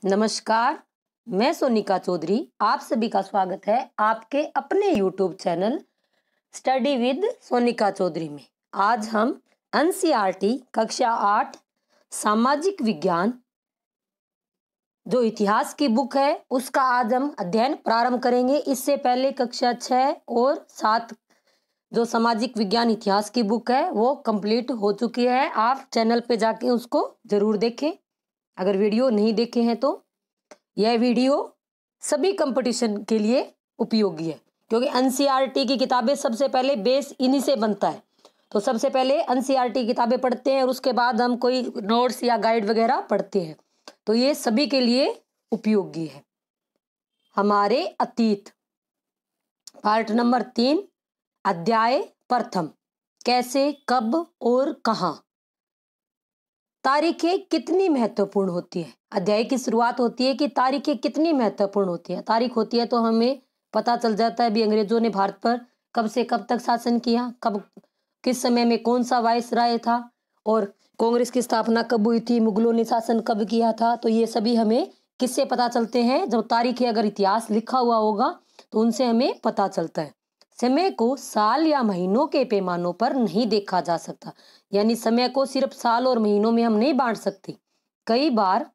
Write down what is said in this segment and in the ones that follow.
नमस्कार, मैं सोनिका चौधरी। आप सभी का स्वागत है आपके अपने YouTube channel study with Sonika Chaudhary में। आज हम NCERT कक्षा 8 सामाजिक विज्ञान जो इतिहास की बुक है उसका आज हम अध्ययन प्रारंभ करेंगे। इससे पहले कक्षा 6 और 7 जो सामाजिक विज्ञान इतिहास की बुक है वो कंप्लीट हो चुकी है। आप चैनल पे जाके उसको जरूर देखें अगर वीडियो नहीं देखे हैं तो। यह वीडियो सभी कंपटीशन के लिए उपयोगी है क्योंकि NCERT की किताबें सबसे पहले बेस इन्हीं से बनता है। तो सबसे पहले NCERT किताबें पढ़ते हैं और उसके बाद हम कोई नोट्स या गाइड वगैरह पढ़ते हैं। तो ये सभी के लिए उपयोगी है। हमारे अतीत, पार्ट नंबर 3, अध्याय प्रथम, कैसे, कब और कहाँ। तारीखें कितनी महत्वपूर्ण होती है। अध्याय की शुरुआत होती है कि तारीखें कितनी महत्वपूर्ण होती है। तारीख होती है तो हमें पता चल जाता है भी अंग्रेजों ने भारत पर कब से कब तक शासन किया, कब किस समय में कौन सा वायसराय था और कांग्रेस की स्थापना कब हुई थी, मुगलों ने शासन कब किया था। तो ये सभी हमें किससे पता चलते हैं, जब तारीखें अगर इतिहास लिखा हुआ होगा तो उनसे हमें पता चलता है। समय को साल या महीनों के पैमानों पर नहीं देखा जा सकता, यानी समय को सिर्फ साल और महीनों में हम नहीं बांट सकते। कई बार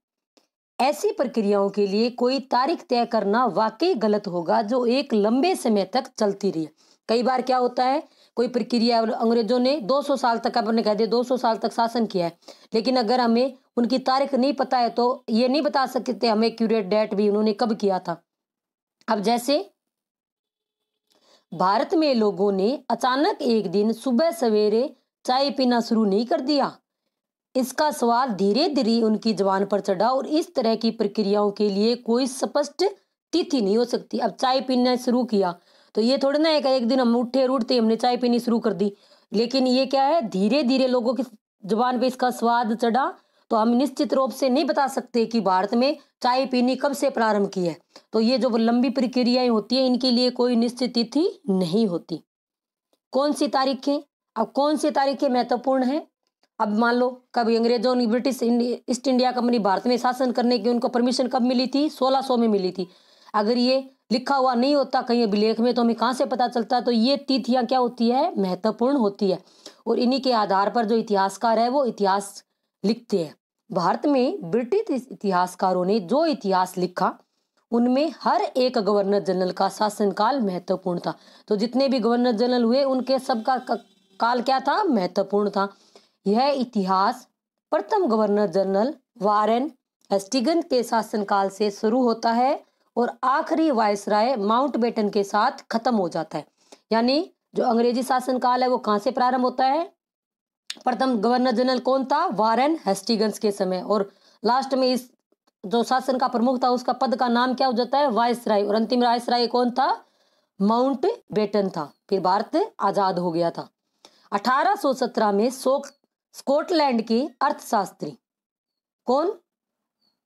ऐसी प्रक्रियाओं के लिए कोई तारीख तय करना वाकई गलत होगा जो एक लंबे समय तक चलती रही। कई बार क्या होता है, कोई प्रक्रिया अंग्रेजों ने 200 साल तक, अपने कह दे 200 साल तक शासन किया है, लेकिन अगर हमें उनकी तारीख नहीं पता है तो ये नहीं बता सकते हमें एक्यूरेट डेट भी उन्होंने कब किया था। अब जैसे भारत में लोगों ने अचानक एक दिन सुबह सवेरे चाय पीना शुरू नहीं कर दिया। इसका सवाल धीरे धीरे उनकी जुबान पर चढ़ा और इस तरह की प्रक्रियाओं के लिए कोई स्पष्ट तिथि नहीं हो सकती। अब चाय पीना शुरू किया तो ये थोड़ा ना है कि एक दिन हम उठते हमने चाय पीनी शुरू कर दी, लेकिन ये क्या है, धीरे धीरे लोगों की जुबान पे इसका स्वाद चढ़ा। तो हम निश्चित रूप से नहीं बता सकते कि भारत में चाय पीनी कब से प्रारंभ की है। तो ये जो लंबी प्रक्रियाएं होती है इनके लिए कोई निश्चित तिथि नहीं होती। कौन सी तारीखें, अब कौन सी तारीखें महत्वपूर्ण है। अब मान लो कभी अंग्रेजों ने British east India company Bharat में शासन करने की उनको परमिशन कब मिली थी, 1600 में मिली थी। अगर ये लिखा हुआ नहीं होता कहीं अभिलेख में तो हमें कहाँ से पता चलता। तो ये तिथियां क्या होती है, महत्वपूर्ण होती है और इन्हीं के आधार पर जो इतिहासकार है वो इतिहास लिखते हैं। भारत में ब्रिटिश इतिहासकारों ने जो इतिहास लिखा उनमें हर एक गवर्नर जनरल का शासनकाल महत्वपूर्ण था। तो जितने भी गवर्नर जनरल हुए उनके सबका काल क्या था, महत्वपूर्ण था। यह इतिहास प्रथम गवर्नर जनरल वारेन हेस्टिंग्स के शासनकाल से शुरू होता है और आखिरी वायसराय माउंटबेटन के साथ खत्म हो जाता है। यानी जो अंग्रेजी शासनकाल है वो कहां से प्रारंभ होता है, प्रथम गवर्नर जनरल कौन था, वारेन हेस्टिंग्स के समय, और लास्ट में इस जो शासन का प्रमुख था उसका पद का नाम क्या हो जाता है, वायसराय, और अंतिम वायसराय कौन था, माउंटबेटन था। फिर भारत आजाद हो गया था। 1817 में स्कॉटलैंड के अर्थशास्त्री कौन,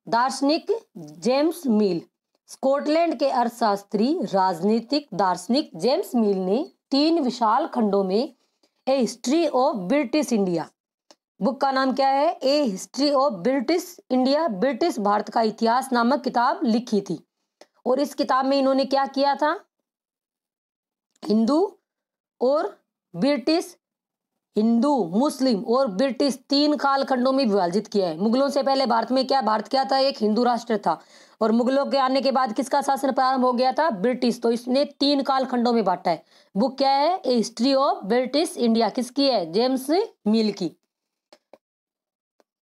दार्शनिक जेम्स मिल। स्कॉटलैंड के अर्थशास्त्री राजनीतिक दार्शनिक जेम्स मिल ने 3 विशाल खंडों में a history of British India, book का नाम क्या है, a history of British India, British Bharat का इतिहास नामक किताब लिखी थी। और इस किताब में इन्होंने क्या किया था, हिंदू और ब्रिटिश, हिंदू मुस्लिम और ब्रिटिश 3 कालखंडों में विभाजित किया है। मुगलों से पहले भारत में क्या, भारत क्या था, एक हिंदू राष्ट्र था, और मुगलों के आने के बाद किसका शासन प्रारंभ हो गया था, ब्रिटिश। तो इसने 3 कालखंडों में बांटा है। बुक क्या है, a history of British India, किसकी है, जेम्स मिल की।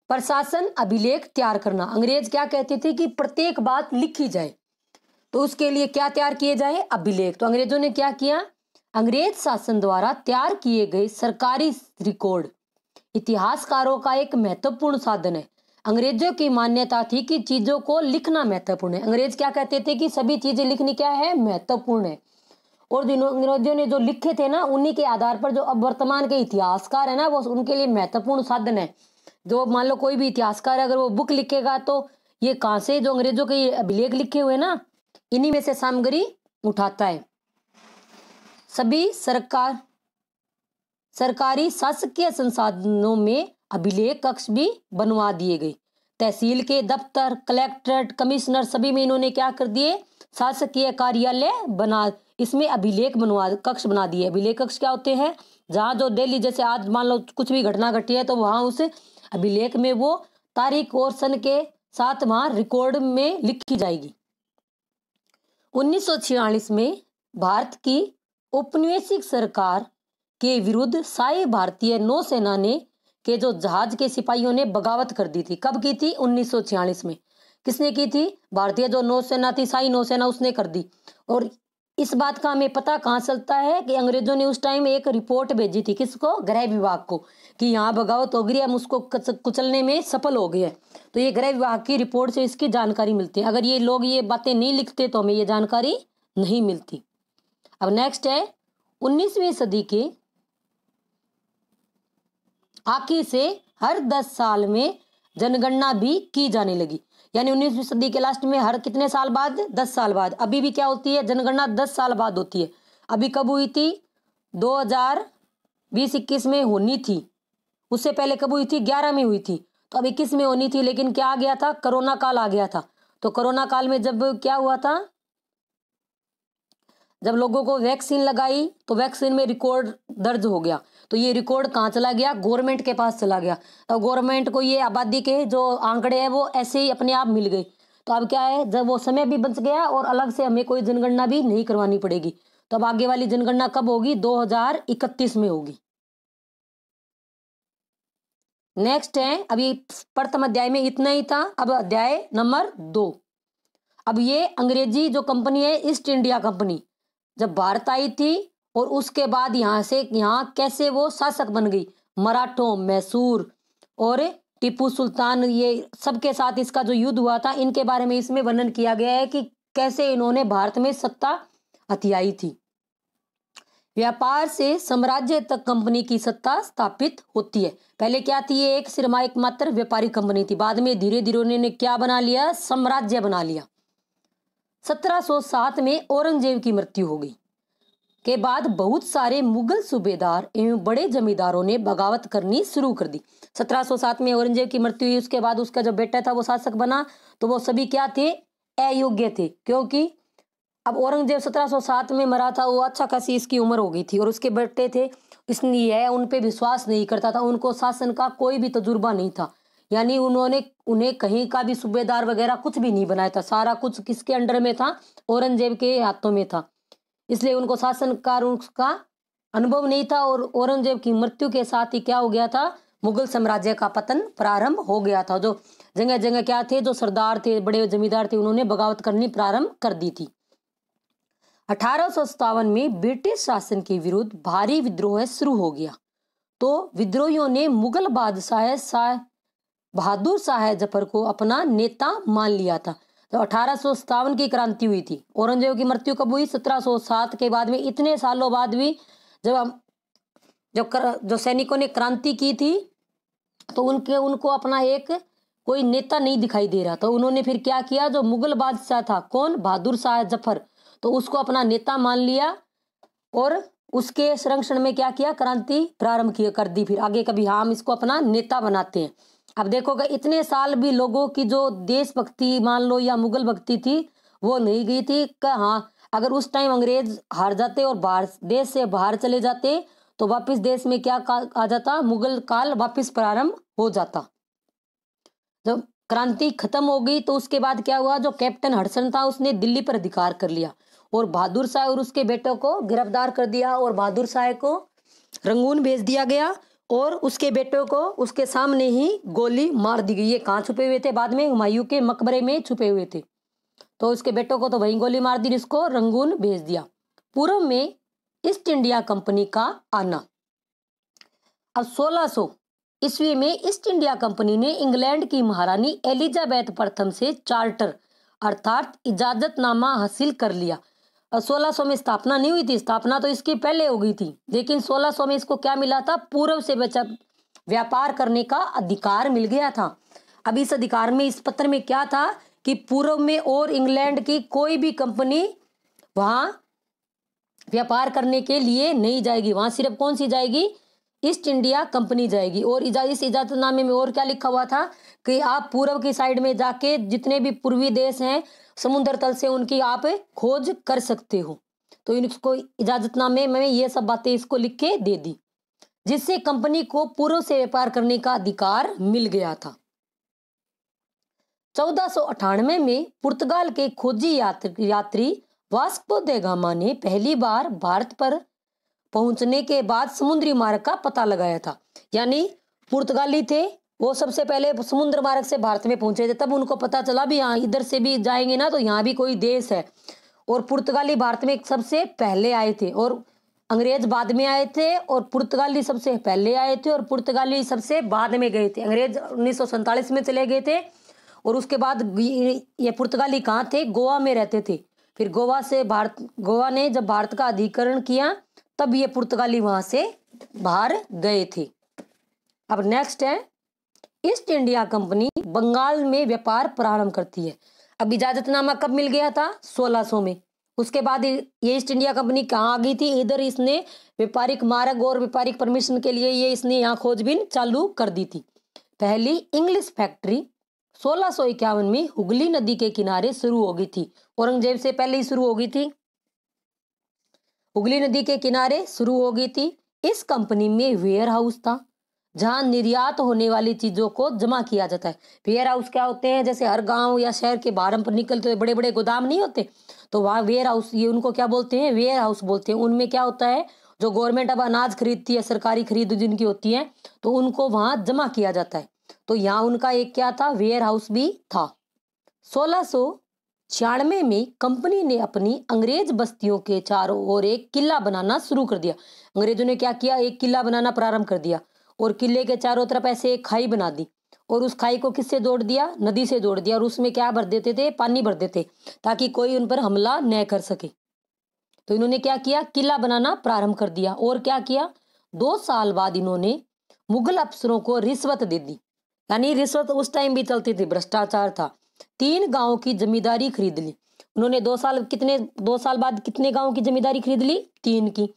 प्रशासन अभिलेख तैयार करना, अंग्रेज क्या कहते थे कि प्रत्येक बात लिखी जाए, तो उसके लिए क्या तैयार किए जाए, अभिलेख। तो अंग्रेजों ने क्या किया, अंग्रेज शासन द्वारा तैयार किए गए सरकारी रिकॉर्ड इतिहासकारों का एक महत्वपूर्ण साधन है। अंग्रेजों की मान्यता थी कि चीजों को लिखना महत्वपूर्ण है। अंग्रेज क्या कहते थे कि सभी चीजें लिखनी क्या है, महत्वपूर्ण है। और अंग्रेजों ने जो लिखे थे ना उन्हीं के आधार पर जो अब वर्तमान के इतिहासकार है ना वो उनके लिए महत्वपूर्ण साधन है। जो मान लो कोई भी इतिहासकार अगर वो बुक लिखेगा तो ये कहां से, जो अंग्रेजों के अभिलेख लिखे हुए ना इन्हीं में से सामग्री उठाता है। सभी सरकारी शासकीय संसाधनों में अभिलेख कक्ष भी बनवा दिए गए तहसील के दफ्तर, कलेक्ट्रेट, कमिश्नर सभी में इन्होंने क्या कर दिए, शासकीय कार्यालय बना, इसमें अभिलेख कक्ष बना दिए। अभिलेख कक्ष क्या होते हैं, जहाँ जो डेली जैसे आज मान लो कुछ भी घटना घटी है तो वहाँ उस अभिलेख में वो तारीख और सन के साथ वहाँ रिकॉर्ड में लिखी जाएगी। 1946 में भारत की औपनिवेशिक सरकार के विरुद्ध शाही भारतीय नौसेना ने के जो जहाज के सिपाहियों ने बगावत कर दी थी। कब की थी, 1946 में। किसने की थी, भारतीय जो नौसेना थी, शाही नौसेना, उसने कर दी। और इस बात का हमें पता कहाँ चलता है कि अंग्रेजों ने उस टाइम एक रिपोर्ट भेजी थी, किसको, गृह विभाग को, कि यहाँ बगावत हो गई, हम उसको कुचलने में सफल हो गए। तो ये गृह विभाग की रिपोर्ट से इसकी जानकारी मिलती है। अगर ये लोग ये बातें नहीं लिखते तो हमें ये जानकारी नहीं मिलती। अब नेक्स्ट है 19वीं सदी के आखिर से हर 10 साल में जनगणना भी की जाने लगी। यानी 19वीं सदी के लास्ट में हर कितने साल बाद, 10 साल बाद। अभी भी क्या होती है, जनगणना 10 साल बाद होती है। अभी कब हुई थी, 2020-21 में होनी थी। उससे पहले कब हुई थी, 11 में हुई थी। तो अब 21 में होनी थी, लेकिन क्या आ गया था, कोरोना काल आ गया था। तो कोरोना काल में जब क्या हुआ था, जब लोगों को वैक्सीन लगाई तो वैक्सीन में रिकॉर्ड दर्ज हो गया। तो ये रिकॉर्ड कहाँ चला गया, गवर्नमेंट के पास चला गया। तो गवर्नमेंट को ये आबादी के जो आंकड़े हैं वो ऐसे ही अपने आप मिल गए। तो अब क्या है, जब वो समय भी बच गया और अलग से हमें कोई जनगणना भी नहीं करवानी पड़ेगी। तो अब आगे वाली जनगणना कब होगी, 2031 में होगी। नेक्स्ट है, अभी प्रथम अध्याय में इतना ही था। अब अध्याय नंबर 2। अब ये अंग्रेजी जो कंपनी है, ईस्ट इंडिया कंपनी, जब भारत आई थी और उसके बाद यहाँ कैसे वो शासक बन गई, मराठों, मैसूर और टीपू सुल्तान, ये सबके साथ इसका जो युद्ध हुआ था, इनके बारे में इसमें वर्णन किया गया है कि कैसे इन्होंने भारत में सत्ता हथियाई थी। व्यापार से साम्राज्य तक कंपनी की सत्ता स्थापित होती है। पहले क्या थी, ये एकमात्र व्यापारिक कंपनी थी। बाद में धीरे धीरे उन्होंने क्या बना लिया, साम्राज्य बना लिया। 1707 में औरंगजेब की मृत्यु हो गई के बाद बहुत सारे मुगल सूबेदार एवं बड़े जमींदारों ने बगावत करनी शुरू कर दी। 1707 में औरंगजेब की मृत्यु हुई, उसके बाद उसका जो बेटा था वो शासक बना। तो वो सभी क्या थे, अयोग्य थे, क्योंकि अब औरंगजेब 1707 में मरा था, वो अच्छा खासी इसकी उम्र हो गई थी, और उसके बेटे थे, इसलिए उन पे विश्वास नहीं करता था, उनको शासन का कोई भी तजुर्बा नहीं था। यानी उन्हें कहीं का भी सूबेदार वगैरह कुछ भी नहीं बनाया था, सारा कुछ किसके अंडर में था, औरंगजेब के हाथों में था। इसलिए उनको शासन का अनुभव नहीं था। और औरंगजेब की मृत्यु के साथ ही क्या हो गया था, मुगल साम्राज्य का पतन प्रारंभ हो गया था। जो जगह जगह क्या थे, जो सरदार थे, बड़े जमींदार थे, उन्होंने बगावत करनी प्रारंभ कर दी थी। 1857 में ब्रिटिश शासन के विरुद्ध भारी विद्रोह शुरू हो गया। तो विद्रोहियों ने मुगल बादशाह बहादुर शाह जफर को अपना नेता मान लिया था। तो 1857 की क्रांति हुई थी। औरंगजेब की मृत्यु कब हुई, 1707 के बाद में। इतने सालों बाद भी जब सैनिकों ने क्रांति की थी तो उनको अपना एक कोई नेता नहीं दिखाई दे रहा। तो उन्होंने फिर क्या किया, जो मुगल बादशाह था, कौन, बहादुर शाह जफर, तो उसको अपना नेता मान लिया और उसके संरक्षण में क्या किया, क्रांति प्रारंभ कर दी। फिर आगे कभी हम इसको अपना नेता बनाते हैं। अब देखोगे इतने साल भी लोगों की जो देशभक्ति मान लो या मुगल भक्ति थी वो नहीं गई थी। हाँ, अगर उस टाइम अंग्रेज हार जाते और देश से बाहर चले जाते तो वापस देश में क्या आ जाता, मुगल काल वापस प्रारंभ हो जाता। जब क्रांति खत्म हो गई तो उसके बाद क्या हुआ, जो कैप्टन हडसन था उसने दिल्ली पर अधिकार कर लिया और बहादुर शाह और उसके बेटों को गिरफ्तार कर दिया और बहादुर शाह को रंगून भेज दिया गया और उसके बेटों को उसके सामने ही गोली मार दी गई। ये कहाँ छुपे हुए थे, बाद में हुमायूं के मकबरे में छुपे हुए थे। तो उसके बेटों को तो वहीं गोली मार दी, जिसको रंगून भेज दिया। पूर्व में ईस्ट इंडिया कंपनी का आना। अब 1600 ईस्वी में ईस्ट इंडिया कंपनी ने इंग्लैंड की महारानी एलिजाबेथ प्रथम से चार्टर अर्थात इजाजतनामा हासिल कर लिया। 1600 में स्थापना नहीं हुई थी, स्थापना तो इसकी पहले हो गई थी, लेकिन 1600 में इसको क्या मिला था, पूर्व से व्यापार करने का अधिकार मिल गया था। अब इस अधिकार में, इस पत्र में क्या था कि पूर्व में और इंग्लैंड की कोई भी कंपनी वहां व्यापार करने के लिए नहीं जाएगी, वहां सिर्फ कौन सी जाएगी, ईस्ट इंडिया कंपनी जाएगी। और इस इजाजतनामे में और क्या लिखा हुआ था कि आप पूर्व की साइड में जाके जितने भी पूर्वी देश हैं समुद्र तल से उनकी आप खोज कर सकते हो। तो इसको इजाजतनामे में ये सब बातें इसको लिख के दे दी, जिससे कंपनी को पूर्व से व्यापार करने का अधिकार मिल गया था। 1498 में पुर्तगाल के खोजी यात्री वास्को द गामा ने पहली बार भारत पर पहुंचने के बाद समुद्री मार्ग का पता लगाया था। यानी पुर्तगाली थे, वो सबसे पहले समुद्र मार्ग से भारत में पहुंचे थे। तब उनको पता चला भी यहाँ इधर से भी जाएंगे ना तो यहाँ भी कोई देश है। और पुर्तगाली भारत में सबसे पहले आए थे और अंग्रेज बाद में आए थे, और पुर्तगाली सबसे पहले आए थे और पुर्तगाली सबसे बाद में गए थे। अंग्रेज 1947 में चले गए थे और उसके बाद ये पुर्तगाली कहाँ थे, गोवा में रहते थे। फिर गोवा ने जब भारत का अधिग्रहण किया तब ये पुर्तगाली वहां से बाहर गए थे। अब नेक्स्ट है, ईस्ट इंडिया कंपनी बंगाल में व्यापार प्रारंभ करती है। अब इजाजतनामा कब मिल गया था, 1600 में। उसके बाद ये ईस्ट इंडिया कंपनी कहाँ आ गई थी, इधर इसने व्यापारिक मार्ग और व्यापारिक परमिशन के लिए ये इसने यहाँ खोजबीन चालू कर दी थी। पहली इंग्लिश फैक्ट्री 1651 में हुगली नदी के किनारे शुरू हो गई थी। औरंगजेब से पहले ही शुरू हो गई थी, हुगली नदी के किनारे शुरू हो गई थी। इस कंपनी में वेयर हाउस था जहां निर्यात होने वाली चीजों को जमा किया जाता है। वेयर हाउस क्या होते हैं, जैसे हर गांव या शहर के बाहर हम पर निकलते हुए बड़े बड़े गोदाम नहीं होते, तो वहाँ वेयर हाउस, ये उनको क्या बोलते हैं, वेयर हाउस बोलते हैं। उनमें क्या होता है, जो गवर्नमेंट अब अनाज खरीदती है, सरकारी खरीद जिनकी होती है, तो उनको वहां जमा किया जाता है। तो यहाँ उनका एक क्या था, वेयर हाउस भी था। 1696 में कंपनी ने अपनी अंग्रेज बस्तियों के चारों ओर एक किला बनाना शुरू कर दिया। अंग्रेजों ने क्या किया, एक किला बनाना प्रारंभ कर दिया और किले के चारों तरफ ऐसे एक खाई बना दी और उस खाई को किससे जोड़ दिया, नदी से जोड़ दिया, और उसमें क्या भर देते थे, पानी भर देते, ताकि कोई उन पर हमला न कर सके। तो इन्होंने क्या किया, किला बनाना प्रारंभ कर दिया। और क्या किया, 2 साल बाद इन्होंने मुगल अफसरों को रिश्वत दे दी। यानी रिश्वत उस टाइम भी चलती थी, भ्रष्टाचार था। 3 गांव की जमींदारी खरीद ली उन्होंने। 2 साल बाद कितने गांव की जमींदारी खरीद ली, 3 की।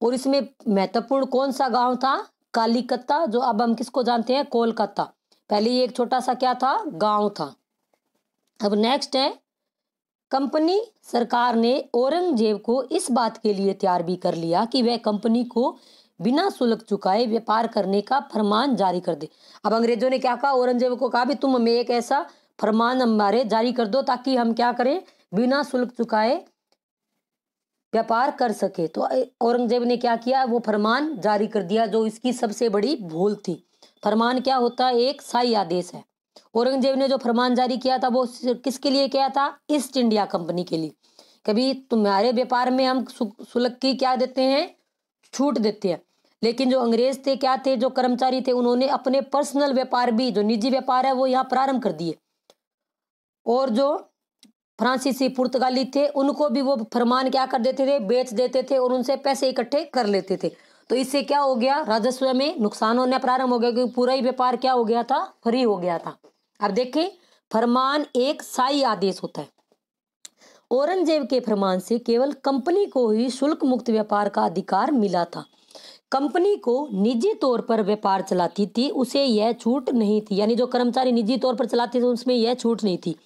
और इसमें महत्वपूर्ण कौन सा गांव था, कालीकत्ता, जो अब हम किसको जानते हैं, कोलकाता। पहले ये एक छोटा सा क्या था, गांव था। अब नेक्स्ट है, कंपनी सरकार ने औरंगजेब को इस बात के लिए तैयार भी कर लिया कि वह कंपनी को बिना शुल्क चुकाए व्यापार करने का फरमान जारी कर दे। अब अंग्रेजों ने क्या कहा, औरंगजेब को कहा भी तुम हमें एक ऐसा फरमान हमारे जारी कर दो ताकि हम क्या करें, बिना शुल्क चुकाए व्यापार कर सके। तो औरंगजेब ने क्या किया, वो फरमान जारी कर दिया, जो इसकी सबसे बड़ी भूल थी। फरमान क्या होता है, एक शाही आदेश है। औरंगजेब ने जो फरमान जारी किया था वो किसके लिए किया था, ईस्ट इंडिया कंपनी के लिए। कभी तुम्हारे व्यापार में हम शुल्क की क्या देते हैं, छूट देते हैं। लेकिन जो अंग्रेज थे क्या थे, जो कर्मचारी थे, उन्होंने अपने पर्सनल व्यापार भी, जो निजी व्यापार है, वो यहाँ प्रारंभ कर दिए। और जो फ्रांसीसी पुर्तगाली थे उनको भी वो फरमान क्या कर देते थे, बेच देते थे और उनसे पैसे इकट्ठे कर लेते थे। तो इससे क्या हो गया, राजस्व में नुकसान होना प्रारंभ हो गया, क्योंकि पूरा ही व्यापार क्या हो गया था, फ्री हो गया था। अब देखें, फरमान एक शाही आदेश होता है। औरंगजेब के फरमान से केवल कंपनी को ही शुल्क मुक्त व्यापार का अधिकार मिला था। कंपनी को निजी तौर पर व्यापार चलाती थी उसे यह छूट नहीं थी। यानी जो कर्मचारी निजी तौर पर चलाते थे उसमें यह छूट नहीं थी।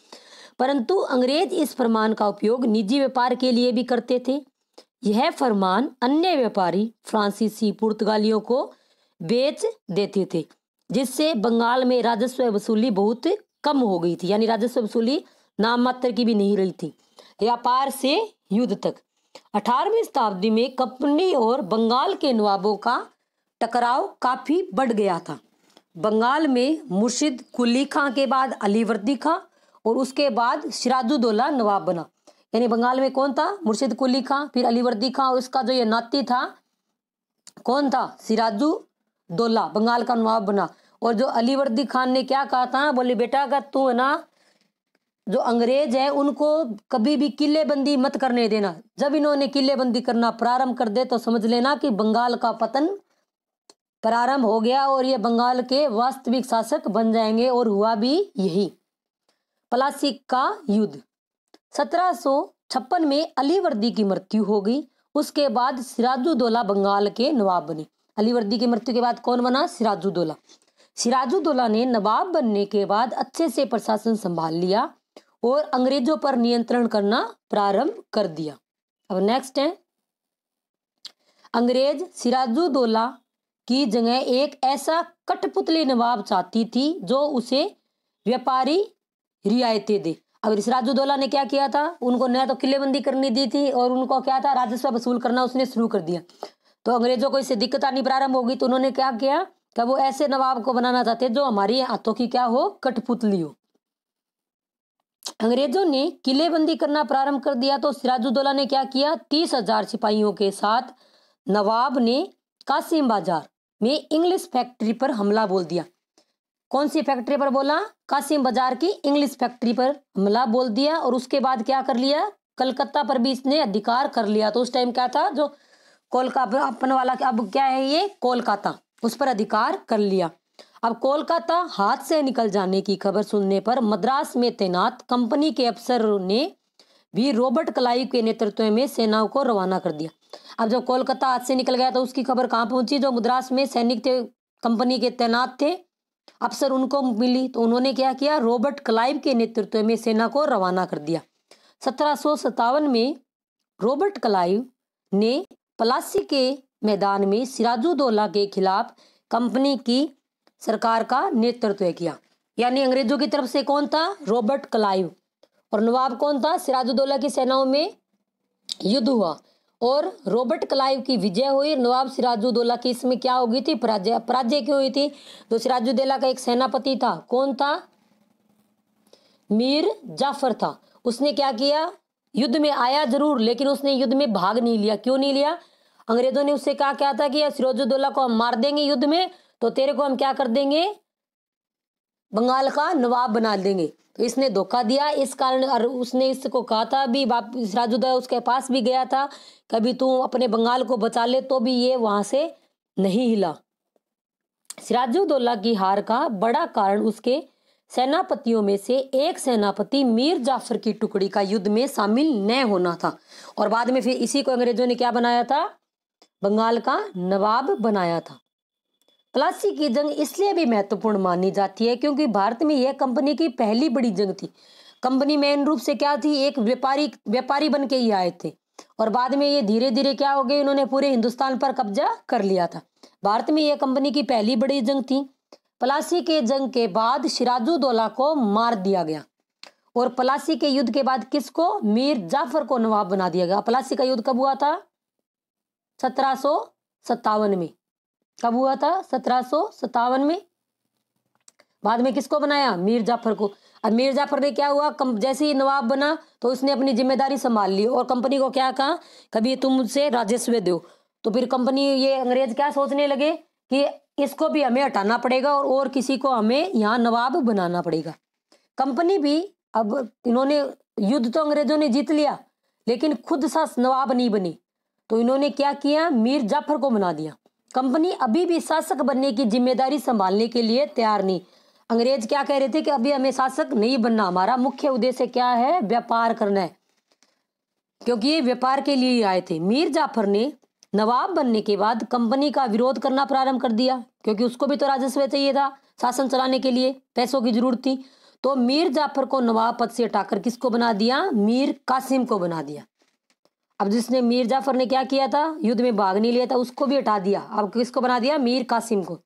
परंतु अंग्रेज इस फरमान का उपयोग निजी व्यापार के लिए भी करते थे। यह फरमान अन्य व्यापारी फ्रांसीसी पुर्तगालियों को बेच देते थे, जिससे बंगाल में राजस्व वसूली बहुत कम हो गई थी। यानी राजस्व वसूली नाम मात्र की भी नहीं रही थी। व्यापार से युद्ध तक 18वीं शताब्दी में कंपनी और बंगाल के नवाबों का टकराव काफी बढ़ गया था। बंगाल में मुर्शिद कुली खां के बाद अलीवर्दी खां और उसके बाद सिराजुद्दौला नवाब बना। यानी बंगाल में कौन था, मुर्शिद कुली खां, फिर अलीवर्दी खां, और उसका जो ये नाती था कौन था, सिराजुद्दौला, बंगाल का नवाब बना। और जो अलीवर्दी खान ने क्या कहा था, बोले बेटा अगर तू है ना, जो अंग्रेज है उनको कभी भी किलेबंदी मत करने देना। जब इन्होंने किलेबंदी करना प्रारंभ कर दे तो समझ लेना कि बंगाल का पतन प्रारंभ हो गया और ये बंगाल के वास्तविक शासक बन जाएंगे। और हुआ भी यही। प्लासी का युद्ध 1756 में अलीवर्दी की मृत्यु हो गई। उसके बाद सिराजुद्दौला बंगाल के नवाब बने। अलीवर्दी की मृत्यु के बाद कौन बना, सिराजुद्दौला। सिराजुद्दौला ने नवाब बनने के बाद अच्छे से प्रशासन संभाल लिया और अंग्रेजों पर नियंत्रण करना प्रारंभ कर दिया। अब नेक्स्ट है, अंग्रेज सिराजुद्दौला की जगह एक ऐसा कठपुतली नवाब चाहती थी जो उसे व्यापारी रियायतें दे। अब सिराजुद्दौला ने क्या किया था, उनको न तो किलेबंदी करनी दी थी और उनको क्या था, राजस्व वसूल करना उसने शुरू कर दिया। तो अंग्रेजों को इससे दिक्कत आनी प्रारंभ होगी, तो उन्होंने क्या किया कि वो ऐसे नवाब को बनाना चाहते जो हमारी हाथों की क्या हो, कठपुतली हो। अंग्रेजों ने किलेबंदी करना प्रारंभ कर दिया तो सिराजुद्दौला ने क्या किया, 30,000 सिपाहियों के साथ नवाब ने कासिम बाजार में इंग्लिश फैक्ट्री पर हमला बोल दिया। कौन सी फैक्ट्री पर बोला, कासिम बाजार की इंग्लिश फैक्ट्री पर हमला बोल दिया। और उसके बाद क्या कर लिया, कलकत्ता पर भी इसने अधिकार कर लिया। तो उस टाइम क्या था, जो कोलकाता अपन वाला, अब क्या है ये कोलकाता, उस पर अधिकार कर लिया। अब कोलकाता हाथ से निकल जाने की खबर सुनने पर मद्रास में तैनात कंपनी के अफसरों ने भी रॉबर्ट क्लाइव के नेतृत्व में सेनाओं को रवाना कर दिया। अब जब कोलकाता हाथ से निकल गया तो उसकी खबर कहाँ पहुंची, जो मद्रास में सैनिक थे, कंपनी के तैनात थे, अफसर उनको मिली, तो उन्होंने क्या किया, रॉबर्ट क्लाइव के नेतृत्व में सेना को रवाना कर दिया। 1757 में रॉबर्ट क्लाइव ने प्लासी के मैदान में सिराजुद्दौला के खिलाफ कंपनी की सरकार का नेतृत्व किया। यानी अंग्रेजों की तरफ से कौन था, रॉबर्ट क्लाइव, और नवाब कौन था, सिराजुद्दौला की सेनाओं में युद्ध हुआ और रॉबर्ट क्लाइव की विजय हुई। नवाब सिराजुद्दौला की इसमें क्या हो गई थी, पराजय क्यों हुई थी। तो सिराजुद्दौला का एक सेनापति था, कौन था, मीर जाफर था। उसने क्या किया, युद्ध में आया जरूर लेकिन उसने युद्ध में भाग नहीं लिया। क्यों नहीं लिया, अंग्रेजों ने उससे क्या था कि सिराजुद्दौला को हम मार देंगे युद्ध में, तो तेरे को हम क्या कर देंगे, बंगाल का नवाब बना देंगे। तो इसने धोखा दिया, इस कारण और उसने इसको कहा था भी, सिराजुद्दौला उसके पास भी गया था, कभी तू अपने बंगाल को बचा ले, तो भी ये वहां से नहीं हिला। सिराजुद्दौला की हार का बड़ा कारण उसके सेनापतियों में से एक सेनापति मीर जाफर की टुकड़ी का युद्ध में शामिल न होना था। और बाद में फिर इसी को अंग्रेजों ने क्या बनाया था, बंगाल का नवाब बनाया था। प्लासी की जंग इसलिए भी महत्वपूर्ण मानी जाती है क्योंकि भारत में यह कंपनी की पहली बड़ी जंग थी। कंपनी मेन रूप से क्या थी, एक व्यापारी बन के ही आए थे और बाद में ये धीरे धीरे क्या हो गए, इन्होंने पूरे हिंदुस्तान पर कब्जा कर लिया था। भारत में यह कंपनी की पहली बड़ी जंग थी। प्लासी के जंग के बाद सिराजुद्दौला को मार दिया गया और प्लासी के युद्ध के बाद किसको, मीर जाफर को नवाब बना दिया गया। प्लासी का युद्ध कब हुआ था, 1757 में। कब हुआ था, 1757 में। बाद में किसको बनाया, मीर जाफर को। अब मीर जाफर ने क्या हुआ, जैसे ही नवाब बना तो उसने अपनी जिम्मेदारी संभाल ली और कंपनी को क्या कहा, कभी तुम मुझसे राजस्व दो। तो फिर कंपनी, ये अंग्रेज क्या सोचने लगे कि इसको भी हमें हटाना पड़ेगा और किसी को हमें यहाँ नवाब बनाना पड़ेगा। कंपनी भी, अब इन्होंने युद्ध तो अंग्रेजों ने जीत लिया लेकिन खुद सा नवाब नहीं बनी, तो इन्होंने क्या किया, मीर जाफर को बना दिया। कंपनी अभी भी शासक बनने की जिम्मेदारी संभालने के लिए तैयार नहीं। अंग्रेज क्या कह रहे थे कि अभी हमें शासक नहीं बनना, हमारा मुख्य उद्देश्य क्या है, व्यापार करना है, क्योंकि ये व्यापार के लिए ही आए थे। मीर जाफर ने नवाब बनने के बाद कंपनी का विरोध करना प्रारंभ कर दिया क्योंकि उसको भी तो राजस्व चाहिए था, शासन चलाने के लिए पैसों की जरूरत थी। तो मीर जाफर को नवाब पद से हटाकर किसको बना दिया, मीर कासिम को बना दिया। अब जिसने, मीर जाफर ने क्या किया था, युद्ध में भाग नहीं लिया था, उसको भी हटा दिया। अब किसको बना दिया, मीर कासिम को।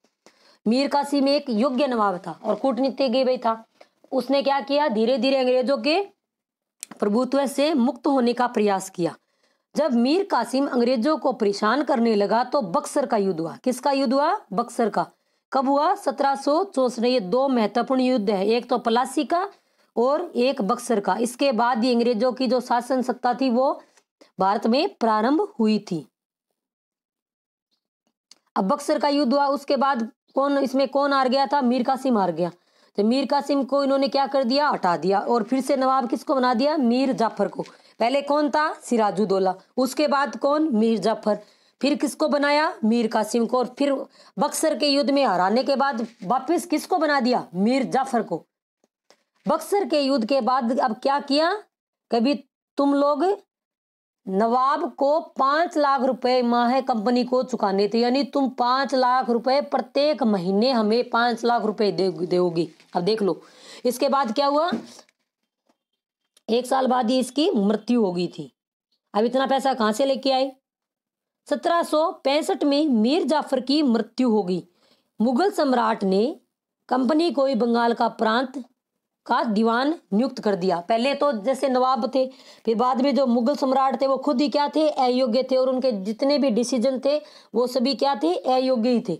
मीर कासिम एक योग्य नवाब था और कूटनीतिज्ञ भी था। उसने क्या किया, धीरे धीरे अंग्रेजों के प्रभुत्व से मुक्त होने का प्रयास किया। जब मीर कासिम अंग्रेजों को परेशान करने लगा तो बक्सर का युद्ध हुआ। किसका युद्ध हुआ, बक्सर का। कब हुआ, 1764। ये दो महत्वपूर्ण युद्ध है, एक तो प्लासी का और एक बक्सर का। इसके बाद ही अंग्रेजों की जो शासन सत्ता थी वो भारत में प्रारंभ हुई थी। अब बक्सर का युद्ध हुआ, उसके बाद इसमें कौन हार गया था, मीर कासिम हार गया। तो मीर कासिम को इन्होंने क्या कर दिया, हटा दिया और फिर से नवाब किसको बना दिया, मीर जाफर को। पहले कौन था, सिराजुद्दौला, उसके बाद कौन, मीर जाफर, फिर किसको बनाया, मीर कासिम को, और फिर बक्सर के युद्ध में हराने के बाद वापस किसको बना दिया, मीर जाफर को। बक्सर के युद्ध के बाद अब क्या किया, कभी तुम लोग नवाब को 5 लाख रुपए माह कंपनी को चुकाने थे, यानी तुम 5 लाख रुपए प्रत्येक महीने हमें 5 लाख रुपए दोगी। अब देख लो इसके बाद क्या हुआ, 1 साल बाद ही इसकी मृत्यु हो गई थी। अब इतना पैसा कहां से लेके आए। 1765 में मीर जाफर की मृत्यु हो गई। मुगल सम्राट ने कंपनी को बंगाल का प्रांत का दीवान नियुक्त कर दिया। पहले तो जैसे नवाब थे, फिर बाद में जो मुगल सम्राट थे वो खुद ही क्या थे, अयोग्य थे, और उनके जितने भी डिसीजन थे वो सभी क्या थे, अयोग्य ही थे।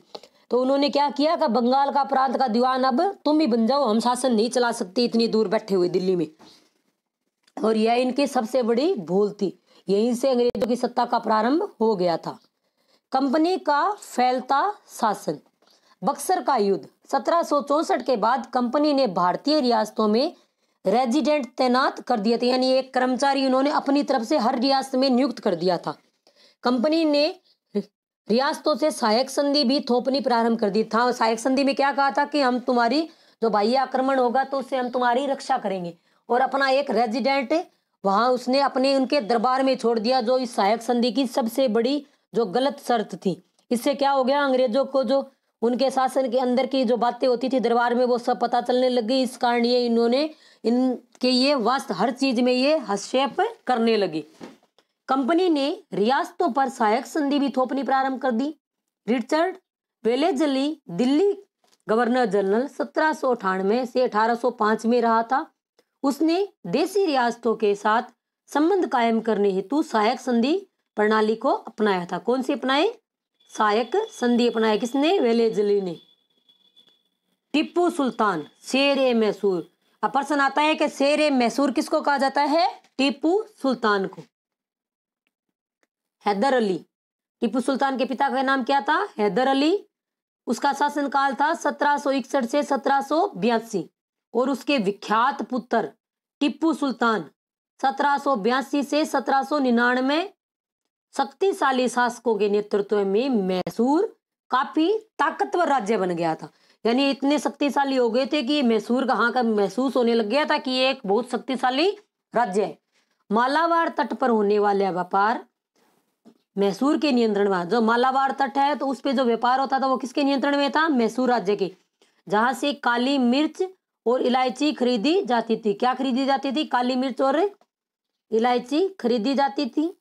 तो उन्होंने क्या किया कि बंगाल का प्रांत का दीवान अब तुम ही बन जाओ, हम शासन नहीं चला सकते इतनी दूर बैठे हुए दिल्ली में। और यह इनकी सबसे बड़ी भूल थी। यहीं से अंग्रेजों की सत्ता का प्रारंभ हो गया था। कंपनी का फैलता शासन। बक्सर का युद्ध। 1764 के बाद कंपनी ने भारतीय रियासतों में रेजिडेंट तैनात कर दिए थे, यानी एक कर्मचारी उन्होंने अपनी तरफ से हर रियासत में नियुक्त कर दिया था। कंपनी ने रियासतों से सहायक संधि भी थोपनी प्रारंभ कर दी था। सहायक संधि में क्या कहा था कि हम तुम्हारी जो बाह्य आक्रमण होगा तो उससे हम तुम्हारी रक्षा करेंगे, और अपना एक रेजिडेंट वहां उसने अपने उनके दरबार में छोड़ दिया, जो इस सहायक संधि की सबसे बड़ी जो गलत शर्त थी। इससे क्या हो गया, अंग्रेजों को जो उनके शासन के अंदर की जो बातें होती थी दरबार में वो सब पता चलने लग गई। इस कारण ये इन्होंने इनके ये वास्तव हर चीज में ये हस्तक्षेप करने लगी। कंपनी ने रियासतों पर सहायक संधि भी थोपनी प्रारंभ कर दी। Richard Wellesley Delhi governor general 1798 से 1805 में रहा था। उसने देसी रियासतों के साथ संबंध कायम करने हेतु सहायक संधि प्रणाली को अपनाया था। कौन सी अपनाए, सहायक संधि अपनाया। किसने, वेलेजली ने। टीपू सुल्तान शेर ए मैसूर। अब प्रश्न आता है कि शेर ए मैसूर किसको कहा जाता है, टीपू सुल्तान को। हैदर अली, टीपू सुल्तान के पिता का नाम क्या था, हैदर अली। उसका शासनकाल था 1761 से 1782, और उसके विख्यात पुत्र टीपू सुल्तान 1782 से 1799 शक्तिशाली शासकों के नेतृत्व में मैसूर काफी ताकतवर राज्य बन गया था। यानी इतने शक्तिशाली हो गए थे कि मैसूर कहाँ का महसूस होने लग गया था कि ये एक बहुत शक्तिशाली राज्य है। मालाबार तट पर होने वाले व्यापार मैसूर के नियंत्रण में। जो मालाबार तट है तो उस पे जो व्यापार होता था वो किसके नियंत्रण में था, मैसूर राज्य के, जहां से काली मिर्च और इलायची खरीदी जाती थी। क्या खरीदी जाती थी, काली मिर्च और इलायची खरीदी जाती थी।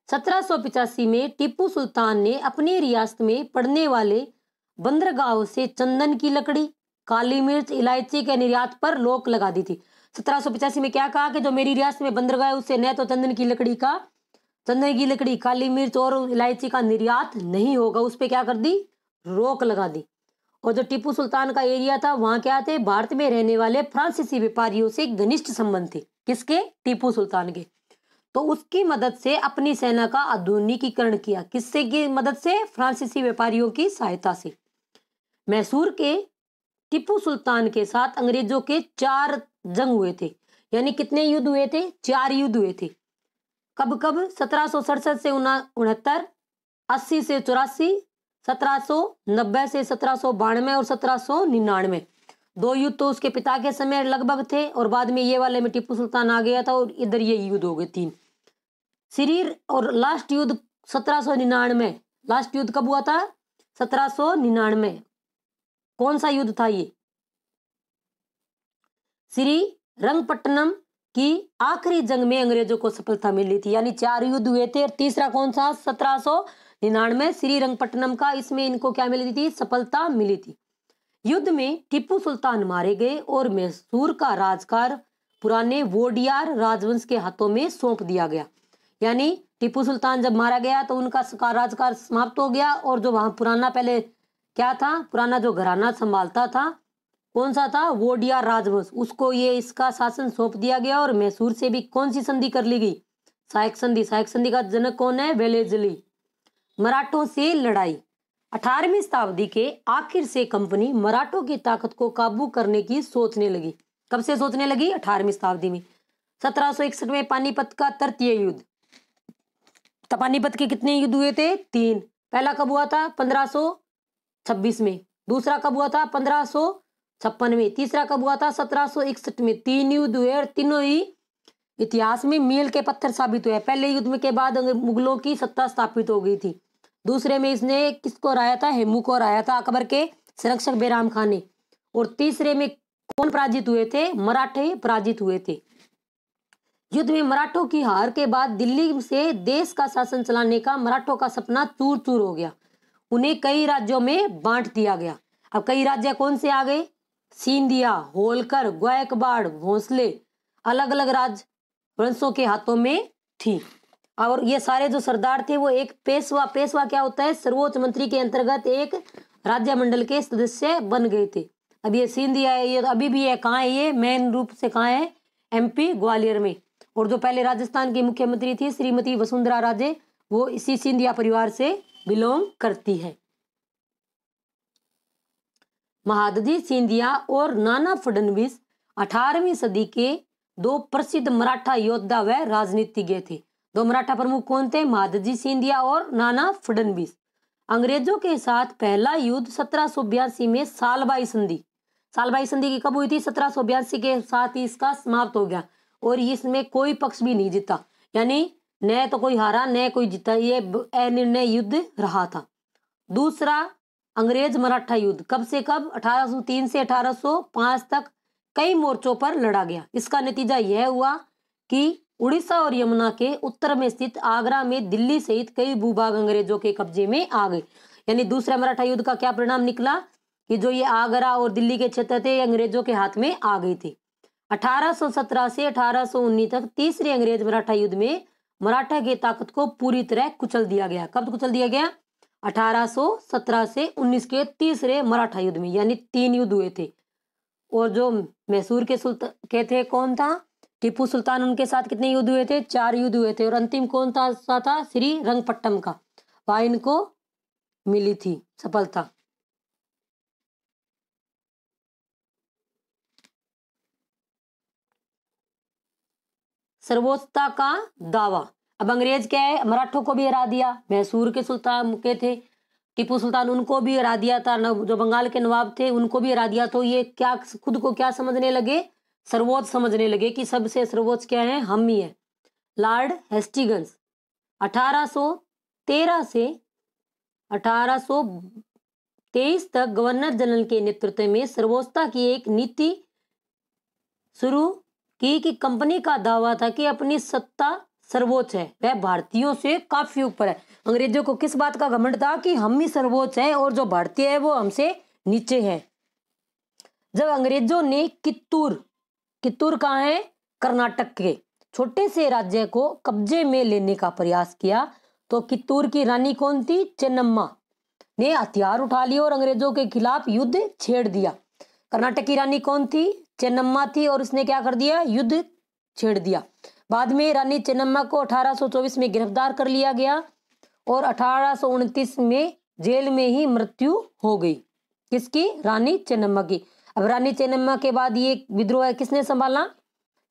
1785 में टीपू सुल्तान ने अपनी रियासत में पड़ने वाले बंदरगाहों से चंदन की लकड़ी, काली मिर्च, इलायची के निर्यात पर रोक लगा दी थी। 1785 में क्या कहा कि जो मेरी रियासत में बंदरगाह है उससे न तो चंदन की लकड़ी, काली मिर्च और इलायची का निर्यात नहीं होगा, उस पर क्या कर दी, रोक लगा दी। और जो टीपू सुल्तान का एरिया था वहां क्या थे, भारत में रहने वाले फ्रांसीसी व्यापारियों से घनिष्ठ संबंध थे। किसके, टीपू सुल्तान के। तो उसकी मदद से अपनी सेना का आधुनिकीकरण किया। किससे की मदद से, फ्रांसीसी व्यापारियों की सहायता से। मैसूर के टीपू सुल्तान के साथ अंग्रेजों के 4 जंग हुए थे। यानी कितने युद्ध हुए थे, 4 युद्ध हुए थे। कब कब, 1767 से 69, 80 से 84, 1790 से 1792 और 1799। 2 युद्ध तो उसके पिता के समय लगभग थे, और बाद में ये वाले में टीपू सुल्तान आ गया था, और इधर ये युद्ध हो गए 3। सिरीर और लास्ट युद्ध 1799। लास्ट युद्ध कब हुआ था, 1799। कौन सा युद्ध था ये, श्री रंगपट्टनम की आखिरी जंग में अंग्रेजों को सफलता मिली थी। यानी 4 युद्ध हुए थे, और तीसरा कौन सा, 1799 श्री रंगपट्टनम का, इसमें इनको क्या मिली थी, सफलता मिली थी। युद्ध में टीपू सुल्तान मारे गए और मैसूर का राजकार पुराने वोडियार राजवंश के हाथों में सौंप दिया गया। यानी टीपू सुल्तान जब मारा गया तो उनका राजकार समाप्त हो गया, और जो वहां पुराना पहले क्या था, पुराना जो घराना संभालता था, कौन सा था, वोडियार राजवंश, उसको ये इसका शासन सौंप दिया गया। और मैसूर से भी कौन सी संधि कर ली गई, सहायक संधि। सहायक संधि का जनक कौन है, वेलेजली। मराठों से लड़ाई। 18वीं शताब्दी के आखिर से कंपनी मराठों की ताकत को काबू करने की सोचने लगी। कब से सोचने लगी, 18वीं शताब्दी में। 1761 में पानीपत का तृतीय युद्ध। तो पानीपत के कितने युद्ध हुए थे, 3। पहला कब हुआ था, 1526 में। दूसरा कब हुआ था, 1556 में। तीसरा कब हुआ था, 1761 में। 3 युद्ध हुए, और तीनों ही इतिहास में मील के पत्थर साबित हुए। पहले युद्ध में के बाद मुगलों की सत्ता स्थापित हो गई थी। दूसरे में इसने किसको हराया था? हेमू को हराया था, अकबर के संरक्षक बैराम खान ने। और तीसरे में कौन पराजित हुए थे? मराठे पराजित हुए थे। युद्ध में मराठों की हार के बाद दिल्ली से देश का शासन चलाने का मराठों का सपना चूर चूर हो गया। उन्हें कई राज्यों में बांट दिया गया। अब कई राज्य कौन से आ गए? सिंधिया, होलकर, गायकवाड़, भोंसले, अलग अलग राजवंशों के हाथों में थी। और ये सारे जो सरदार थे वो एक पेशवा, पेशवा क्या होता है? सर्वोच्च मंत्री के अंतर्गत एक राज्य मंडल के सदस्य बन गए थे। अब ये सिंधिया है, ये अभी भी है। कहाँ है ये? मेन रूप से कहाँ है? MP ग्वालियर में। और जो पहले राजस्थान की मुख्यमंत्री थी श्रीमती वसुंधरा राजे, वो इसी सिंधिया परिवार से बिलोंग करती है। महादजी सिंधिया और नाना फडणवीस 18वीं सदी के दो प्रसिद्ध मराठा योद्धा व राजनीतिज्ञ थे। दो मराठा प्रमुख कौन थे? महादजी सिंधिया और नाना फडणवीस। अंग्रेजों के साथ पहला युद्ध 1782 में सालबाई संधि, सालबाई संधि की कब हुई थी? 1782 के साथ ही इसका समाप्त हो गया। और इसमें कोई पक्ष भी नहीं जीता, यानी न तो कोई हारा न कोई जीता, ये अनिर्णय युद्ध रहा था। दूसरा अंग्रेज मराठा युद्ध कब से कब? 1803 से 1805 तक कई मोर्चों पर लड़ा गया। इसका नतीजा यह हुआ कि उड़ीसा और यमुना के उत्तर में स्थित आगरा में दिल्ली सहित कई भूभाग अंग्रेजों के कब्जे में आ गए। यानी दूसरे मराठा युद्ध का क्या परिणाम निकला कि जो ये आगरा और दिल्ली के क्षेत्र थे अंग्रेजों के हाथ में आ गए थे। 1817 से 1819 तक तीसरे अंग्रेज मराठा युद्ध में मराठा की ताकत को पूरी तरह कुचल दिया गया। कब कुचल दिया गया? 1817 से 19 के तीसरे मराठा युद्ध में, यानी 3 युद्ध हुए थे। और जो मैसूर के सुल्तान के थे कौन था? टीपू सुल्तान, उनके साथ कितने युद्ध हुए थे? 4 युद्ध हुए थे। और अंतिम कौन था? श्री रंगपट्टम का। वहां इनको मिली थी सफलता। सर्वोच्चता का दावा। अब अंग्रेज क्या है? मराठों को भी हरा दिया, मैसूर के सुल्तान के थे टीपू सुल्तान, उनको भी हरा दिया था, जो बंगाल के नवाब थे उनको भी हरा दिया। तो ये क्या खुद को क्या समझने लगे? सर्वोच्च समझने लगे कि सबसे सर्वोच्च क्या है? हम ही है। लॉर्ड हेस्टिंग्स 1813 से 1823 तक गवर्नर जनरल के नेतृत्व में सर्वोच्चता की एक नीति शुरू की कि कंपनी का दावा था कि अपनी सत्ता सर्वोच्च है, वह भारतीयों से काफी ऊपर है। अंग्रेजों को किस बात का घमंड था? कि हम ही सर्वोच्च हैं और जो भारतीय है वो हमसे नीचे है। जब अंग्रेजों ने कित्तूर कहाँ है? कर्नाटक के छोटे से राज्य को कब्जे में लेने का प्रयास किया, तो कित्तूर की रानी कौन थी? चेन्नम्मा ने हथियार उठा लिए और अंग्रेजों के खिलाफ युद्ध छेड़ दिया। कर्नाटक की रानी कौन थी? चेन्नम्मा थी, और उसने क्या कर दिया? युद्ध छेड़ दिया। बाद में रानी चेन्नम्मा को 1824 में गिरफ्तार कर लिया गया और 1829 में जेल में ही मृत्यु हो गई। किसकी? रानी चेन्नम्मा की। अब रानी चेन्नम्मा के बाद ये विद्रोह किसने संभाला?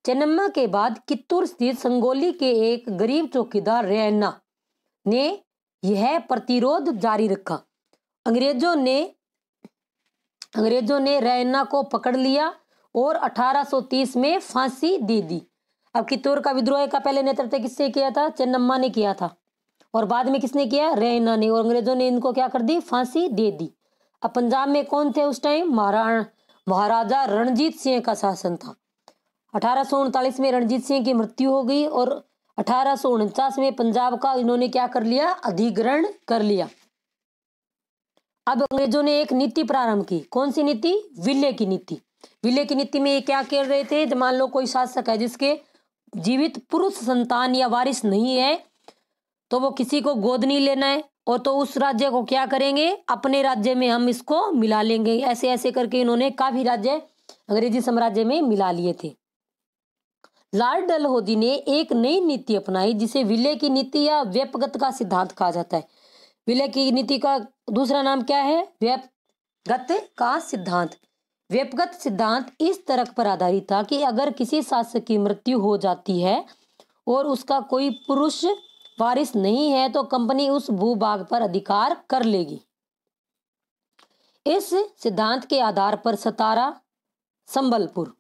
चेन्नम्मा के बाद कित्तूर स्थित संगोली के एक गरीब चौकीदार रैना ने यह प्रतिरोध जारी रखा। अंग्रेजों ने रैना को पकड़ लिया और 1830 में फांसी दे दी। अब कित्तूर का विद्रोह का पहले नेतृत्व किससे किया था? चेन्नम्मा ने किया था, और बाद में किसने किया? रैना ने। और अंग्रेजों ने इनको क्या कर दी? फांसी दे दी। अब पंजाब में कौन थे उस टाइम? महाराजा रणजीत सिंह का शासन था। 1839 में रणजीत सिंह की मृत्यु हो गई और 1849 में पंजाब का इन्होंने क्या कर लिया? अधिग्रहण कर लिया। अब अंग्रेजों ने एक नीति प्रारंभ की। कौन सी नीति? विले की नीति। विले की नीति में ये क्या कर रहे थे? मान लो कोई शासक है जिसके जीवित पुरुष संतान या वारिस नहीं है, तो वो किसी को गोद नहीं लेना है, और तो उस राज्य को क्या करेंगे? अपने राज्य में हम इसको मिला लेंगे। ऐसे ऐसे करके इन्होंने काफी राज्य अंग्रेजी साम्राज्य में मिला लिए थे। लॉर्ड डलहौजी ने एक नई नीति अपनाई जिसे विले की नीति या व्यपगत का सिद्धांत कहा जाता है। विले की नीति का दूसरा नाम क्या है? व्यपगत का सिद्धांत। व्यपगत सिद्धांत इस तर्क पर आधारित था कि अगर किसी शासक की मृत्यु हो जाती है और उसका कोई पुरुष वारिस नहीं है तो कंपनी उस भूभाग पर अधिकार कर लेगी। इस सिद्धांत के आधार पर सतारा, संबलपुर,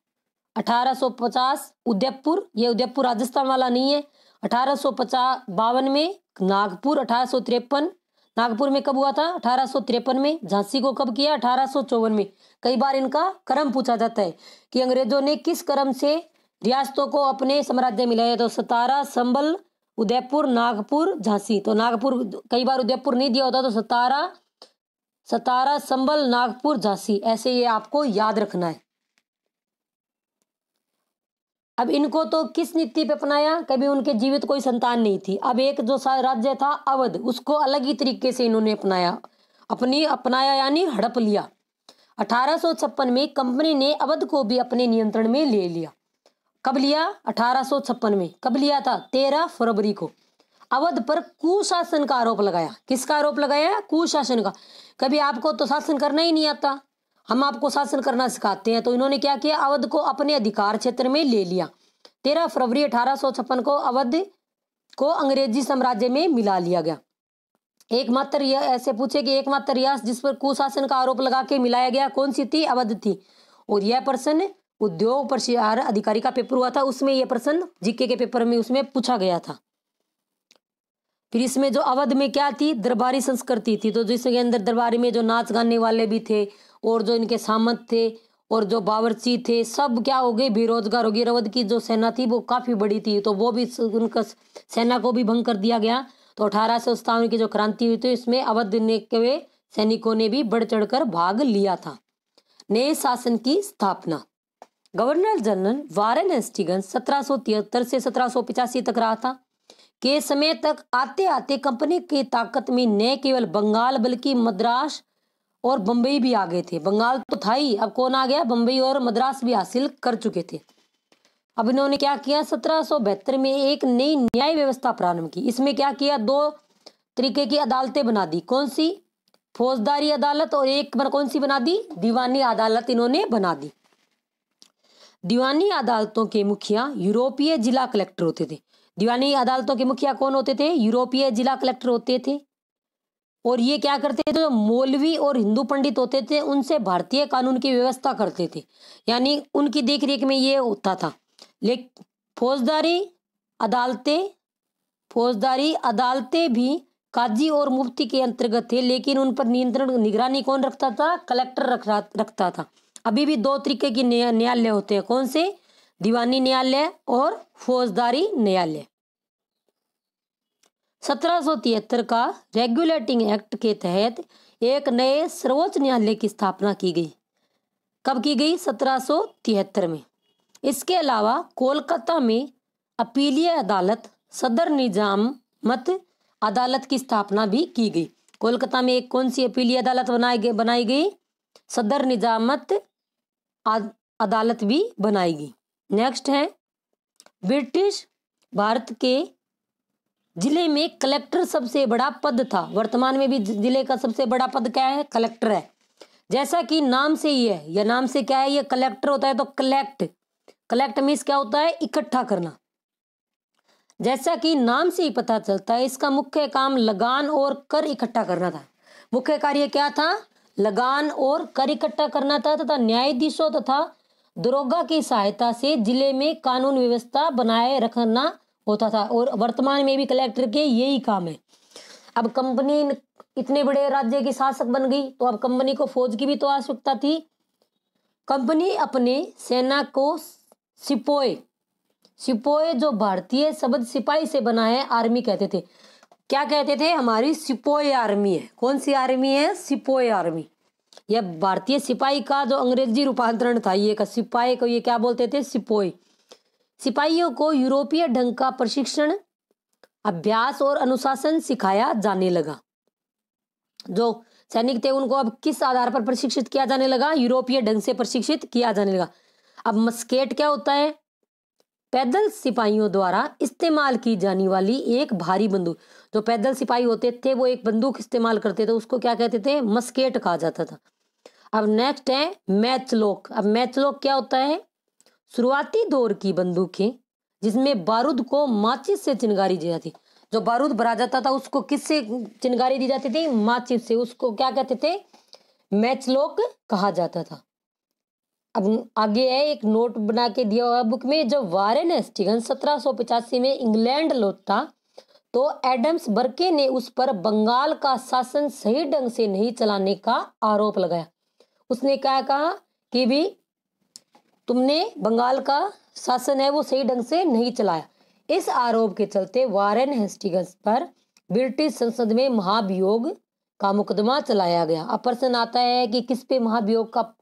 1850 उदयपुर, ये उदयपुर राजस्थान वाला नहीं है। 1852 में नागपुर, 1853 नागपुर में कब हुआ था? 1853 में। झांसी को कब किया? 1854 में। कई बार इनका क्रम पूछा जाता है कि अंग्रेजों ने किस क्रम से रियासतों को अपने साम्राज्य में लाया, तो सतारा, संभल, उदयपुर, नागपुर, झांसी। तो नागपुर, कई बार उदयपुर नहीं दिया होता, तो सतारा, संभल, नागपुर, झांसी, ऐसे ये आपको याद रखना है। अब इनको तो किस नीति पे अपनाया? कभी उनके जीवित कोई संतान नहीं थी। अब एक जो राज्य था अवध, उसको अलग ही तरीके से इन्होंने अपनाया यानी हड़प लिया। 1856 में कंपनी ने अवध को भी अपने नियंत्रण में ले लिया। कब लिया? 1856 में। कब लिया था? 13 फरवरी को। अवध पर कुशासन का आरोप लगाया। किसका आरोप लगाया? कुशासन का। कभी आपको तो शासन करना ही नहीं आता, हम आपको शासन करना सिखाते हैं। तो इन्होंने क्या किया? अवध को अपने अधिकार क्षेत्र में ले लिया। 13 फरवरी 1856 को अवध को अंग्रेजी साम्राज्य में मिला लिया गया। एकमात्र यह ऐसे पूछे कि एकमात्र रियासत जिस पर कुशासन का आरोप लगा के मिलाया गया कौन सी थी? अवध थी। और यह प्रश्न उद्योग प्रशिक्षण अधिकारी का पेपर हुआ था, उसमें यह प्रश्न जीके के पेपर में उसमें पूछा गया था। फिर इसमें जो अवध में क्या थी? दरबारी संस्कृति थी। तो जिसके अंदर दरबारी में जो नाच गाने वाले भी थे और जो इनके सामंत थे और जो बावर्ची थे, सब क्या हो गए? बेरोजगार हो गए। अवध की जो सेना थी वो काफी बड़ी थी, तो वो भी उनका सेना को भी भंग कर दिया गया। तो 1857 की जो क्रांति हुई थी इसमें अवध के सैनिकों ने भी बढ़ चढ़कर भाग लिया था। नए शासन की स्थापना। गवर्नर जनरल वारेन हेस्टिंग्स 1773 से 1785 तक रहा था। के समय तक आते आते कंपनी की ताकत में न केवल बंगाल बल्कि मद्रास और बंबई भी आ गए थे। बंगाल तो था ही, अब कौन आ गया? बंबई और मद्रास भी हासिल कर चुके थे। अब इन्होंने क्या किया? 1772 में एक नई न्याय व्यवस्था प्रारंभ की। इसमें क्या किया? 2 तरीके की अदालतें बना दी। कौन सी? फौजदारी अदालत, और एक कौन सी बना दी? दीवानी अदालत इन्होंने बना दी। दीवानी अदालतों के मुखिया यूरोपीय जिला कलेक्टर होते थे। दीवानी अदालतों के मुखिया कौन होते थे? यूरोपीय जिला कलेक्टर होते थे। और ये क्या करते थे? जो मौलवी और हिंदू पंडित होते थे उनसे भारतीय कानून की व्यवस्था करते थे, यानी उनकी देखरेख में ये होता था। लेकिन फौजदारी अदालतें भी काजी और मुफ्ती के अंतर्गत थे, लेकिन उन पर नियंत्रण निगरानी कौन रखता था? कलेक्टर रखता था। अभी भी 2 तरीके की न्यायालय होते हैं। कौन से? दीवानी न्यायालय और फौजदारी न्यायालय। 1773 का रेगुलेटिंग एक्ट के तहत एक नए सर्वोच्च न्यायालय की स्थापना की गई। कब की गई? 1773 में। इसके अलावा कोलकाता में अपीलीय अदालत, सदर निजामत अदालत की स्थापना भी की गई। कोलकाता में एक कौन सी अपीलीय अदालत बनाई गई? सदर निजामत अदालत भी बनाई गई। नेक्स्ट है ब्रिटिश भारत के जिले में कलेक्टर सबसे बड़ा पद था। वर्तमान में भी जिले का सबसे बड़ा पद क्या है? कलेक्टर है। जैसा कि नाम से ही है, यह नाम से क्या है? ये कलेक्टर होता है। तो कलेक्ट मीन्स क्या होता है? इकट्ठा करना। जैसा कि नाम से ही पता चलता है इसका मुख्य काम लगान और कर इकट्ठा करना था। मुख्य कार्य क्या था? लगान और कर इकट्ठा करना था तथा न्यायाधीशों तथा दरोगा की सहायता से जिले में कानून व्यवस्था बनाए रखना होता था। और वर्तमान में भी कलेक्टर के यही काम है। अब कंपनी इतने बड़े राज्य की शासक बन गई, तो अब कंपनी को फौज की भी तो आवश्यकता थी। कंपनी अपने सेना को सिपोए जो भारतीय शब्द सिपाही से बना है, आर्मी कहते थे। क्या कहते थे? हमारी सिपोए आर्मी है। कौन सी आर्मी है? सिपोए आर्मी। यह भारतीय सिपाही का जो अंग्रेजी रूपांतरण था, ये का सिपाही को ये क्या बोलते थे? सिपोए। सिपाहियों को यूरोपीय ढंग का प्रशिक्षण, अभ्यास और अनुशासन सिखाया जाने लगा। जो सैनिक थे उनको अब किस आधार पर प्रशिक्षित किया जाने लगा? यूरोपीय ढंग से प्रशिक्षित किया जाने लगा। अब मस्केट क्या होता है? पैदल सिपाहियों द्वारा इस्तेमाल की जाने वाली एक भारी बंदूक। जो पैदल सिपाही होते थे वो एक बंदूक इस्तेमाल करते थे, उसको क्या कहते थे? मस्केट कहा जाता था। अब नेक्स्ट है मैचलॉक। अब मैचलॉक क्या होता है? शुरुआती दौर की बंदूकें जिसमें बारूद को माचिस से चिंगारी दी जाती। जो बारूद भरा जाता था उसको किससे चिंगारी दी जाती थी? माचिस से। उसको क्या कहते थे? मैचलॉक कहा जाता था। अब आगे है एक नोट बना के दिया हुआ बुक में, जब वारेन हेस्टिंग्स 1785 में इंग्लैंड लौटा तो एडम्स बर्के ने उस पर बंगाल का शासन सही ढंग से नहीं चलाने का आरोप लगाया। उसने क्या कहा कि भी तुमने बंगाल का शासन है वो सही ढंग से नहीं चलाया। इस आरोप के चलते वारेन हेस्टिंग्स पर ब्रिटिश संसद में महाभियोग का मुकदमा चलाया गया। अब प्रश्न आता है कि किस पे महाभियोग का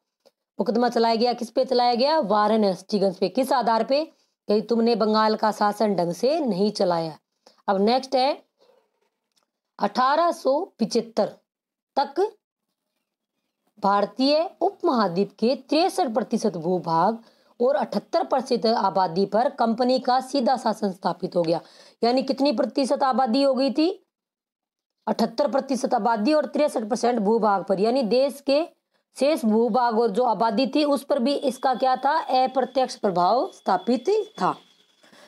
मुकदमा चलाया गया, किस पे चलाया गया? वारेन हेस्टिंग्स पे। किस आधार पे? कि तुमने बंगाल का शासन ढंग से नहीं चलाया। अब नेक्स्ट है 1875 तक भारतीय उपमहाद्वीप के 63% भूभाग और 78% आबादी पर कंपनी का सीधा शासन स्थापित हो गया। यानी कितनी प्रतिशत आबादी हो गई थी? 78% आबादी और 63% भूभाग पर, यानी देश के शेष भूभाग और जो आबादी थी उस पर भी इसका क्या था? अप्रत्यक्ष प्रभाव स्थापित था।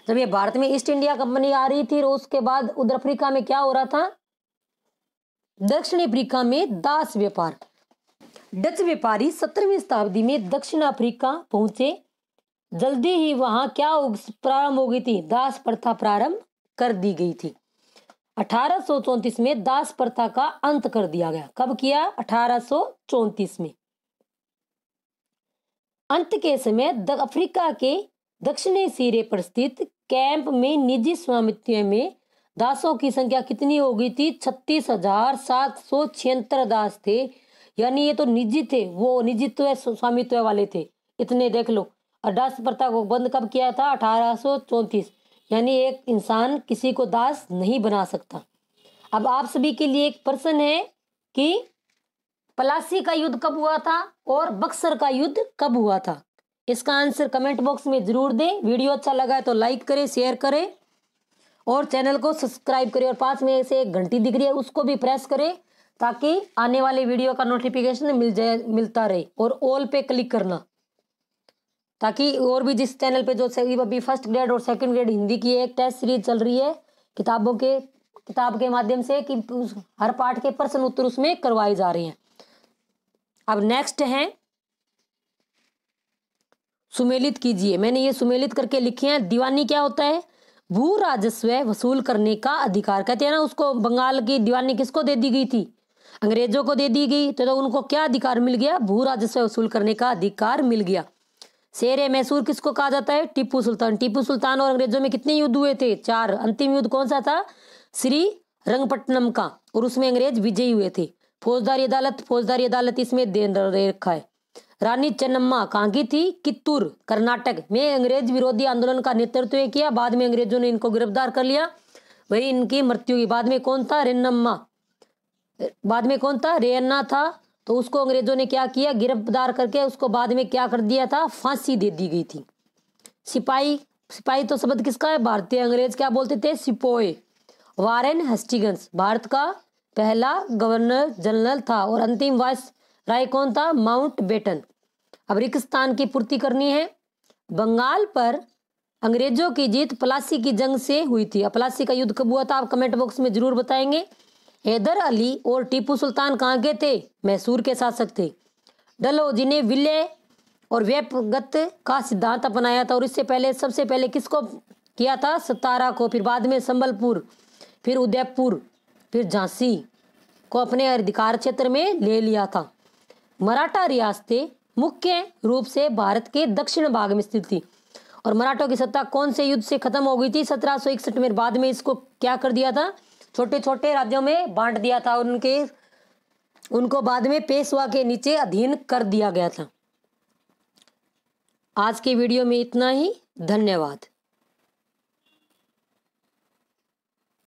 जब ये भारत में ईस्ट इंडिया कंपनी आ रही थी और उसके बाद उधर अफ्रीका में क्या हो रहा था? दक्षिण अफ्रीका में दास व्यापार। डच व्यापारी 17वीं शताब्दी में दक्षिण अफ्रीका पहुंचे। जल्दी ही वहां क्या प्रारंभ हो गई थी? दास प्रथा प्रारंभ कर दी गई थी। 1834 में दास प्रथा का अंत कर दिया गया। कब किया? 1834 में। अंत के समय अफ्रीका के दक्षिणी सिरे पर स्थित कैंप में निजी स्वामित्व में दासों की संख्या कितनी हो गई थी? 36,776 दास थे। यानी ये तो निजी थे, वो निजीत्व स्वामित्व वाले थे। इतने देख लो। और दास प्रथा को बंद कब किया था? 1834। यानी एक इंसान किसी को दास नहीं बना सकता। अब आप सभी के लिए एक प्रश्न है कि प्लासी का युद्ध कब हुआ था और बक्सर का युद्ध कब हुआ था? इसका आंसर कमेंट बॉक्स में जरूर दें। वीडियो अच्छा लगा है तो लाइक करें, शेयर करें और चैनल को सब्सक्राइब करें। और पास में से एक घंटी दिख रही है उसको भी प्रेस करें ताकि आने वाले वीडियो का नोटिफिकेशन मिलता रहे। और ऑल पे क्लिक करना ताकि और भी जिस चैनल पे जो अभी फर्स्ट ग्रेड और सेकंड ग्रेड हिंदी की एक टेस्ट सीरीज चल रही है किताब के माध्यम से कि हर पाठ के प्रश्न उत्तर उसमें करवाए जा रहे हैं। अब नेक्स्ट है सुमेलित कीजिए। मैंने ये सुमेलित करके लिखे हैं। दीवानी क्या होता है? भू राजस्व वसूल करने का अधिकार। कहते हैं ना उसको, बंगाल की दीवानी किसको दे दी गई थी? अंग्रेजों को दे दी गई। तो उनको क्या अधिकार मिल गया? भू राजस्व वसूल करने का अधिकार मिल गया। शेर मैसूर किसको कहा जाता है? टीपू सुल्तान। टीपू सुल्तान और अंग्रेजों में कितने युद्ध हुए थे? 4। अंतिम युद्ध कौन सा था? श्री रंगपट्टनम का, और उसमें अंग्रेज विजयी हुए थे। फौजदारी अदालत इसमें दे रखा है। रानी चन्नम्मा कहाँ की थी? कित्तूर, कर्नाटक में अंग्रेज विरोधी आंदोलन का नेतृत्व किया। बाद में अंग्रेजों ने इनको गिरफ्तार कर लिया। वही इनकी मृत्यु की। बाद में कौन था? रेन्ना था। तो उसको अंग्रेजों ने क्या किया? गिरफ्तार करके उसको बाद में क्या कर दिया था? फांसी दे दी गई थी। सिपाही तो शब्द किसका है? भारतीय। अंग्रेज क्या बोलते थे? सिपोए। वारेन हेस्टिंग्स भारत का पहला गवर्नर जनरल था और अंतिम वायसराय कौन था? माउंटबेटन। अब रेगिस्तान की पूर्ति करनी है। बंगाल पर अंग्रेजों की जीत प्लासी की जंग से हुई थी। प्लासी का युद्ध कब हुआ था? आप कमेंट बॉक्स में जरूर बताएंगे। हैदर अली और टीपू सुल्तान कहाँ के थे? मैसूर के शासक थे। डलहौजी ने विलय और व्यपगत का सिद्धांत अपनाया था और इससे पहले सबसे पहले किसको किया था? सतारा को। फिर बाद में संबलपुर, फिर उदयपुर, फिर झांसी को अपने अधिकार क्षेत्र में ले लिया था। मराठा रियासतें मुख्य रूप से भारत के दक्षिण भाग में स्थित थी और मराठों की सत्ता कौन से युद्ध से खत्म हो गई थी? 1761 में। बाद में इसको क्या कर दिया था? छोटे छोटे राज्यों में बांट दिया था। उनको बाद में पेशवा के नीचे अधीन कर दिया गया था। आज के वीडियो में इतना ही। धन्यवाद।